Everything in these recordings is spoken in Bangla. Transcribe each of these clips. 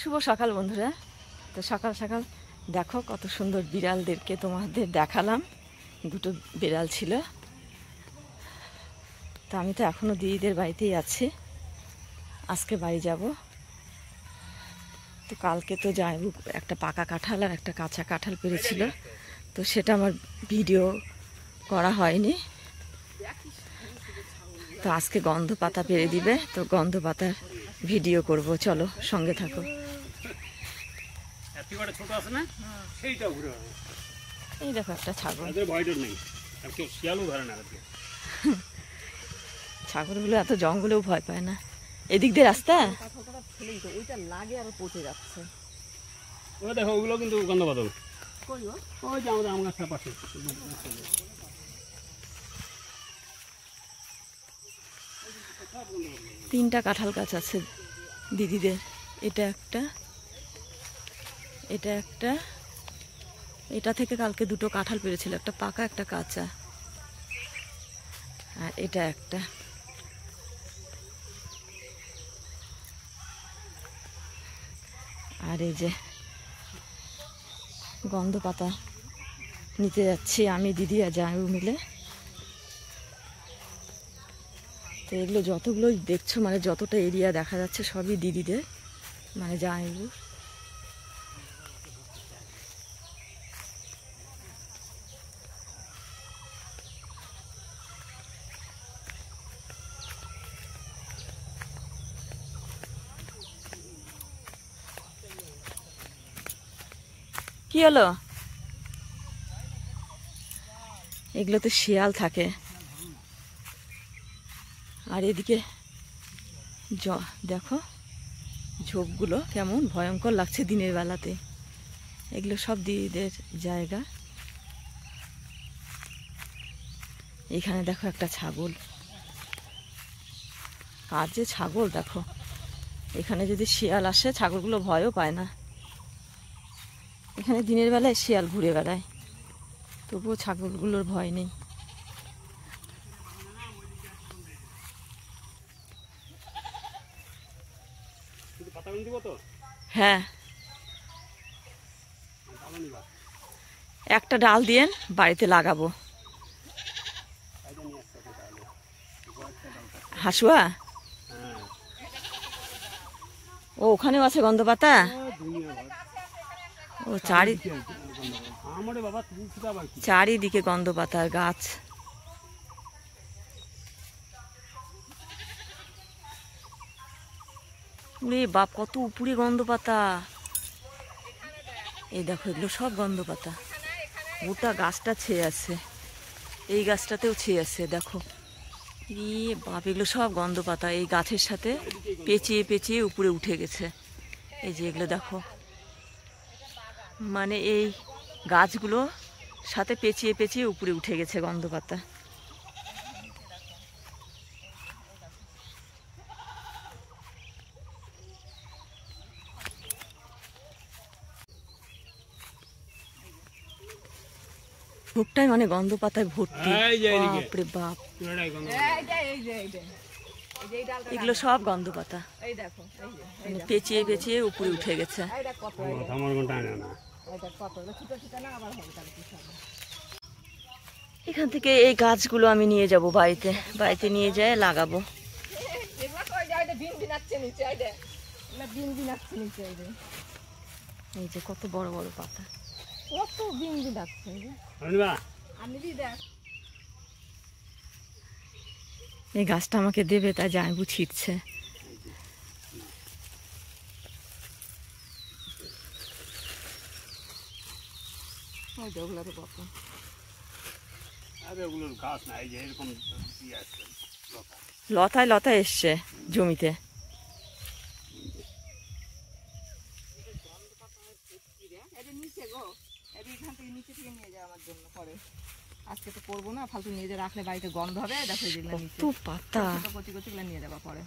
শুভ সকাল বন্ধুরা। তো সকাল সকাল দেখো কত সুন্দর বিড়ালদেরকে তোমাদের দেখালাম। দুটো বিড়াল ছিল। তো আমি তো এখনও দিদিদের বাড়িতেই আছি, আজকে বাড়ি যাব। তো কালকে তো যাই একটা পাকা কাঁঠাল আর একটা কাঁচা কাঁঠাল পেরেছিল, তো সেটা আমার ভিডিও করা হয়নি। তো আজকে গন্ধ পাতা পেরে দিবে, তো গন্ধ পাতার ভিডিও করব, চলো সঙ্গে থাকো। এই দেখো একটা ছাগল, ছাগলগুলো এত জঙ্গলেও ভয় পায় না। এদিক দিয়ে রাস্তা ওইটা লাগে আর পচে যাচ্ছে। দেখো ওগুলো কিন্তু গন্ধ বাদল, ওই যে আমাদের আম গাছটার পাশে। তিনটা কাঁঠাল গাছ আছে দিদিদের, এটা একটা, এটা একটা, এটা থেকে কালকে দুটো কাঁঠাল পেরেছিল, একটা পাকা একটা কাঁচা, আর এটা একটা। আর এই যে গন্ধ পাতা নিতে যাচ্ছি আমি, দিদি আর জামাইবাবু মিলে। তো এগুলো যতগুলো দেখছো, মানে যতটা এরিয়া দেখা যাচ্ছে সবই দিদিদের, মানে জামাইবাবু। কি হলো? এগুলোতে শিয়াল থাকে। আর এদিকে দেখো ঝোপগুলো কেমন ভয়ঙ্কর লাগছে দিনের বেলাতে। এগুলো সব দিদিদের জায়গা। এখানে দেখো একটা ছাগল, কার যে ছাগল দেখো। এখানে যদি শিয়াল আসে ছাগলগুলো ভয়ও পায় না। এখানে দিনের বেলায় শিয়াল ঘুরে বেড়ায়, তবুও ছাগলগুলোর ভয় নেই। হ্যাঁ, একটা ডাল দিয়ে বাড়িতে লাগাবো। হাসুয়া, ও ওখানেও আছে গন্ধ পাতা। ও চারিদিকে গন্ধ পাতার গাছ। বাপ, কত উপরে গন্ধ পাতা। এই দেখো এগুলো সব গন্ধ পাতা, গোটা গাছটা ছেয়ে আছে, এই গাছটাতেও ছেয়ে আছে দেখো। বাপ, এগুলো সব গন্ধ পাতা এই গাছের সাথে পেঁচিয়ে পেঁচিয়ে উপরে উঠে গেছে। এই যে এগুলো দেখো, মানে এই গাছগুলো সাথে পেঁচিয়ে পেঁচিয়ে উপরে উঠে গেছে গন্ধ পাতা। ভোগটাই মানে গন্ধ পাতায় ভর্তি। বাপরে বাপ, এগুলো সব গন্ধ পাতা, মানে পেঁচিয়ে পেঁচিয়ে উপরে উঠে গেছে। এখান থেকে এই গাছগুলো আমি নিয়ে যাব বাড়িতে, বাড়িতে নিয়ে যায় লাগাবো। এই যে কত বড় বড় পাতা, কত বিন্দি ডাকছে। এই গাছটা আমাকে দেবে, তাই জামাইবু ছিটছে। লতায় লতায় এসছে জমিতে। আজকে তো করবো না, ফালতু নিয়ে যে রাখলে বাড়িতে গন্ধ হবে। দেখো কত পাতা, কচি কচি গুলো নিয়ে যাবা পরে।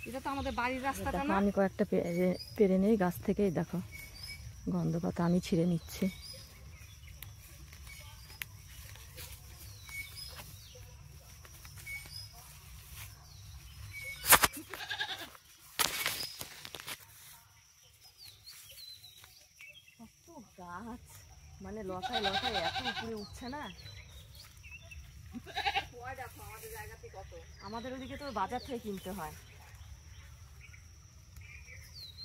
এটা তো আমাদের বাড়ির রাস্তাটা না। আমি কয়েকটা পেরে নেই গাছ থেকেই, দেখো গন্ধ পাতা আমি ছিঁড়ে নিচ্ছি। মানে লতায় লতায় এত উপরে উঠছে না। আমাদের ওদিকে তো বাজার থেকে কিনতে হয়।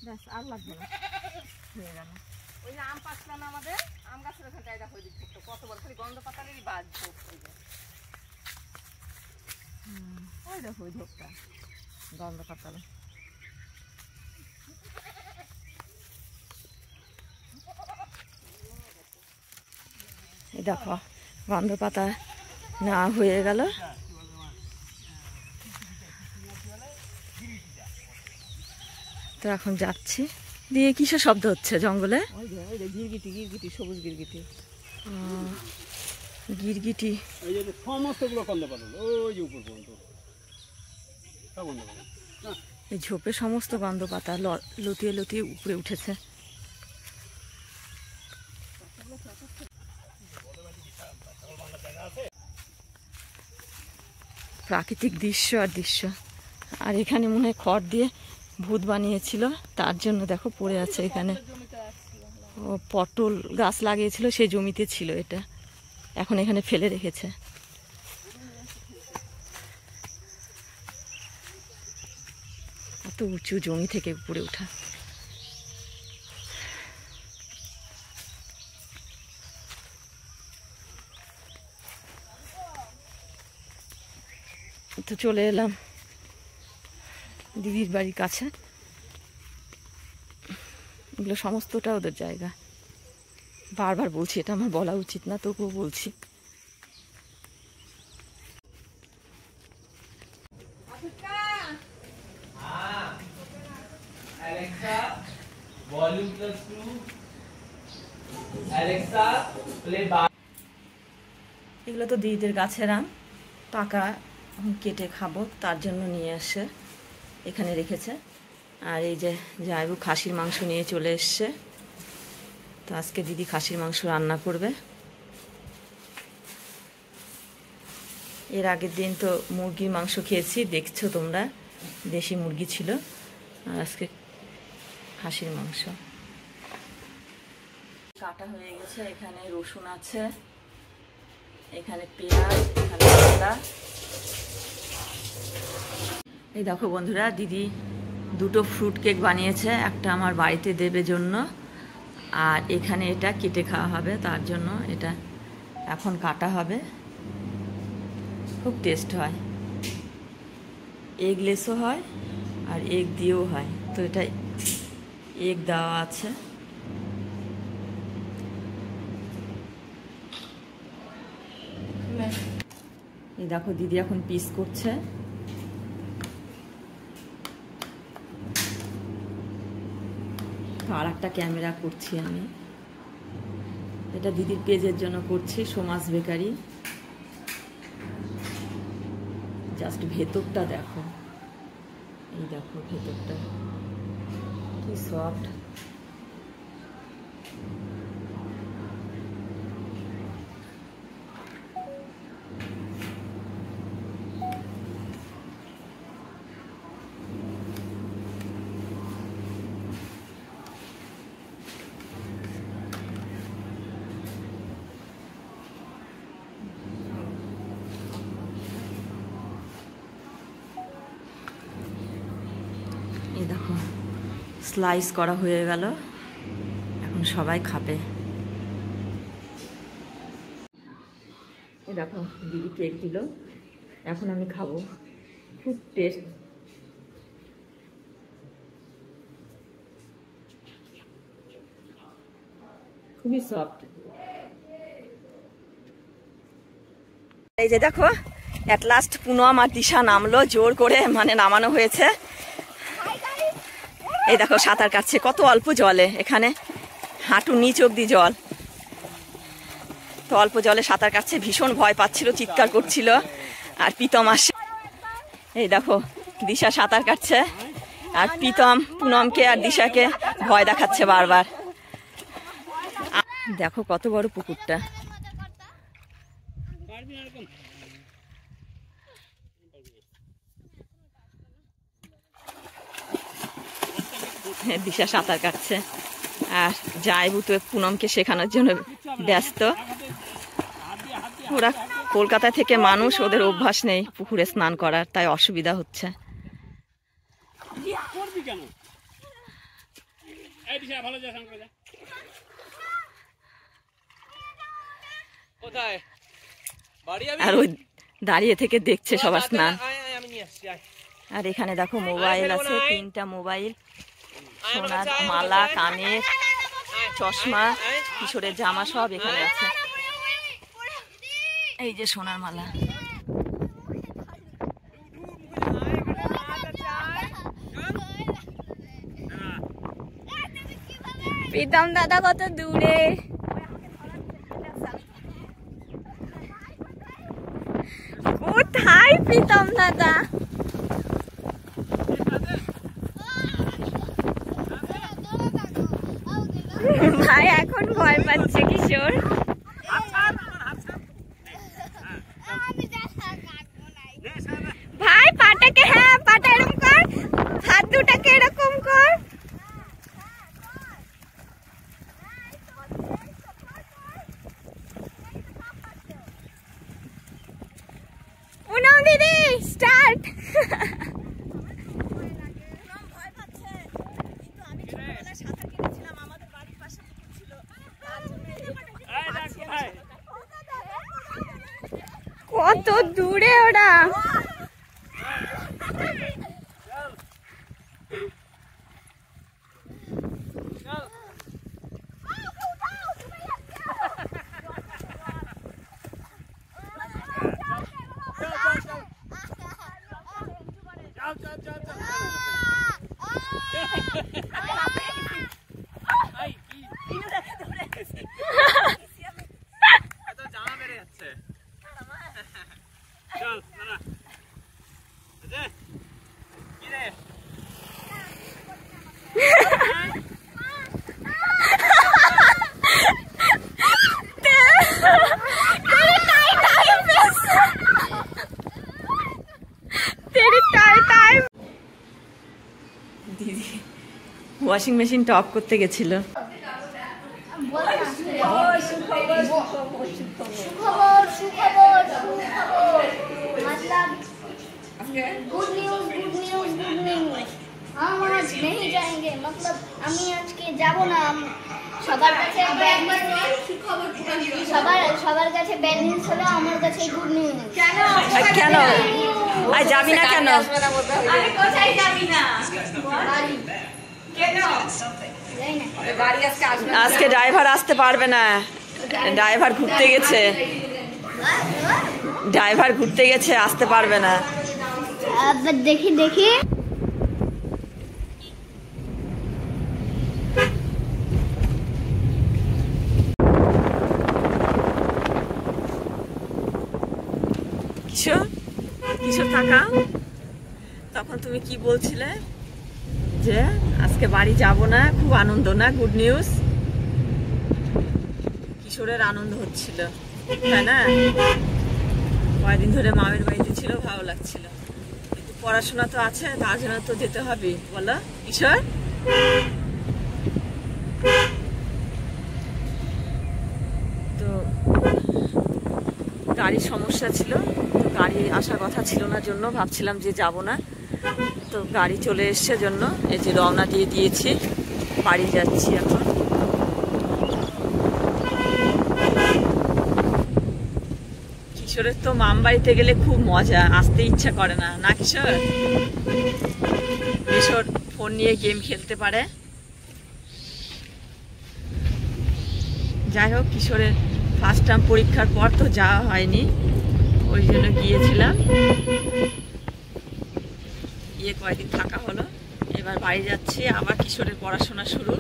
ব্যাস আর লাগবে না, হয়ে গেল। ওই যে আম পাচ্ছিলাম না আমাদের আম গাছের ওখানে জায়গা হয়ে দিচ্ছে কত বড় খালি গন্ধ পাতালেরই বাদ ঝোপ হয়ে যায়। ওই দেখো ওই ঝোপটা গন্ধ পাতাল। এই দেখো গন্ধ পাতা না হয়ে গেল। তো এখন যাচ্ছি। দিয়ে কিসের শব্দ হচ্ছে জঙ্গলে? গিরগিটি গিরগিটি সবুজ গিরগিটি। গিরগিটি। এই যে সমস্তগুলো গন্ধ পাতাল ওই যে উপর পর্যন্ত সব গন্ধ পাতাল। এই ঝোপে সমস্ত গন্ধ পাতা লতিয়ে লতিয়ে উপরে উঠেছে। প্রাকৃতিক দৃশ্য আর দৃশ্য। আর এখানে মনে হয় খড় দিয়ে ভূত বানিয়েছিল, তার জন্য দেখো পড়ে আছে এখানে। ও পটল গাছ লাগিয়েছিল সেই জমিতে ছিল এটা, এখন এখানে ফেলে রেখেছে। এত উঁচু জমি থেকে উপরে ওঠা। তো চলে এলাম দিদির বাড়ির কাছে। এগুলো সমস্তটা ওদের জায়গা। বারবার বলছি, এটা আমার বলা উচিত না, তবুও বলছি। এগুলো তো দিদিদের গাছের আম, পাকা কেটে খাবো তার জন্য নিয়ে আসে, এখানে রেখেছে। আর এই যে জায়বু খাসির মাংস নিয়ে চলে এসছে। তো আজকে দিদি খাসির মাংস রান্না করবে। এর আগের দিন তো মুরগির মাংস খেয়েছি, দেখছো তোমরা, দেশি মুরগি ছিল। আর আজকে খাসির মাংস কাটা হয়ে গেছে। এখানে রসুন আছে, এখানে পেঁয়াজ, এখানে আদা। এই দেখো বন্ধুরা, দিদি দুটো ফ্রুট কেক বানিয়েছে, একটা আমার বাড়িতে দেবে জন্য, আর এখানে এটা কেটে খাওয়া হবে তার জন্য এটা এখন কাটা হবে। খুব টেস্ট হয়, এগলেসও হয় আর এগ দিয়েও হয়। তো এটা এগ দেওয়া আছে। এই দেখো দিদি এখন পিস করছে। আর একটা ক্যামেরা করছি আমি, এটা দিদির পেজের জন্য করছি, সোমাস বেকারি। জাস্ট ভেতরটা দেখো, এই দেখো ভেতরটা কি সফট। এই দেখো স্লাইস করা হয়ে গেল, এখন সবাই খাবে। এই দেখো দিদি কেক দিল, এখন আমি খাবো। খুব টেস্ট। খুবই সফট। এই যে দেখো অ্যাট লাস্ট পুনম আর দিশা নামলো, জোর করে মানে নামানো হয়েছে। এই দেখো সাঁতার কাটছে, কত অল্প জলে, এখানে হাঁটু নিচ অব্দি জল। তো অল্প জলে সাঁতার কাটছে, ভীষণ ভয় পাচ্ছিল, চিৎকার করছিল। আর প্রীতম আসে, এই দেখো দিশা সাঁতার কাটছে, আর প্রীতম পুনমকে আর দিশাকে ভয় দেখাচ্ছে বারবার। দেখো কত বড় পুকুরটা। দিশা সাঁতার কাটছে আর জায়বু তো পুনমকে শেখানোর জন্য ব্যস্ত। ওরা কলকাতা থেকে মানুষ, ওদের অভ্যাস নেই পুকুরে স্নান করার, তাই অসুবিধা হচ্ছে। করবি কেন? এই দিশা ভালো যা সামনে যা। কোথায় বাড়ি? আর ওই দাঁড়িয়ে থেকে দেখছে সবার স্নান। আমি নিয়ে আসছি। আর এখানে দেখো মোবাইল আছে, 3টা মোবাইল, সোনার মালা, কানের, চশমা, কিশোরের জামা সব এখানে আছে। এই যে সোনার মালা। প্রীতম দাদা কত দূরে। কোথায় প্রীতম দাদা? ভাই এখন ভয় পাচ্ছে কিশোর। ভাই পাটাকে, হ্যাঁ পাটা এরকম কর, হাত দুটাকে এরকম কর। পুনম দিদি স্টার্ট। কত দূরে ওরা। দিদি ওয়াশিং মেশিন টপ করতে গেছিল। गुड न्यूज़ हम आज नहीं जाएंगे, मतलब আমি আজকে যাব না। সবার কাছে ব্যাড নিউজ, সবার কাছে ব্যাড নিউজ হলো, আমার কাছে গুড নিউজ। কেন কেন আজ যাবি না? কেন আরে কোথায় যাবি না? বাড়ি কেন? যাই না। বাড়ি আজকে আসবে না। আজকে ড্রাইভার আসতে পারবে না, ড্রাইভার ঘুরতে গেছে, ড্রাইভার ঘুরতে গেছে, আসতে পারবে না। আবার দেখি দেখি কিশোর, কিশোর থাকা, তখন তুমি কি বলছিলে যে আজকে বাড়ি যাব না, খুব আনন্দ না? Good news. কিশোরের আনন্দ হচ্ছিল, তাই না? কয়েকদিন ধরে মামের বাড়িতে ছিল, ভালো লাগছিল, কিন্তু পড়াশোনা তো আছে, তার জন্য তো যেতে হবে, বলো কিশোর? তো গাড়ির সমস্যা ছিল, তো গাড়ি আসার কথা ছিল না, জন্য ভাবছিলাম যে যাব না। তো গাড়ি চলে এসছে জন্য এই যে রওনা দিয়ে দিয়েছি, বাড়ি যাচ্ছি এখন। কিশোরের তো মাম বাড়িতে গেলে খুব মজা, আসতে ইচ্ছা করে না, না কিশোর? কিশোর ফোন নিয়ে গেম খেলতে পারে। যাই হোক, কিশোরের ফার্স্ট টার্ম পরীক্ষার পর তো যাওয়া হয়নি, ওই জন্য গিয়েছিলাম, গিয়ে কয়েকদিন থাকা হলো। এবার বাড়ি যাচ্ছি, আবার কিশোরের পড়াশোনা শুরু।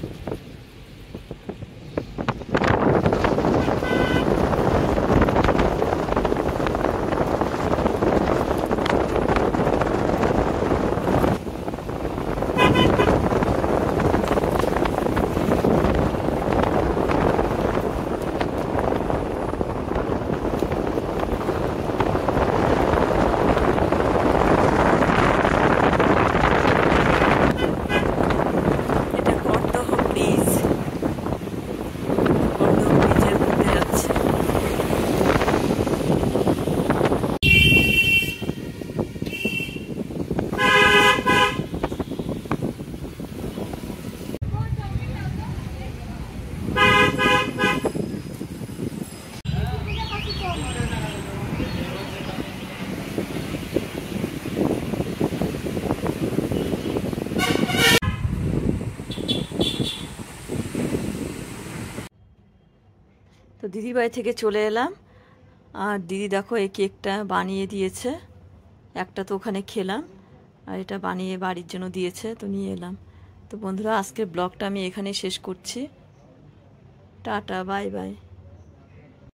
এটা কর্দহ ব্রিজ। দিদিবাড়ি থেকে চলে এলাম, আর দিদি দেখো এই কেকটা বানিয়ে দিয়েছে। একটা তো ওখানে খেলাম, আর এটা বানিয়ে বাড়ির জন্য দিয়েছে, তো নিয়ে এলাম। তো বন্ধুরা, আজকের ব্লগটা আমি এখানেই শেষ করছি। Tata, bye bye.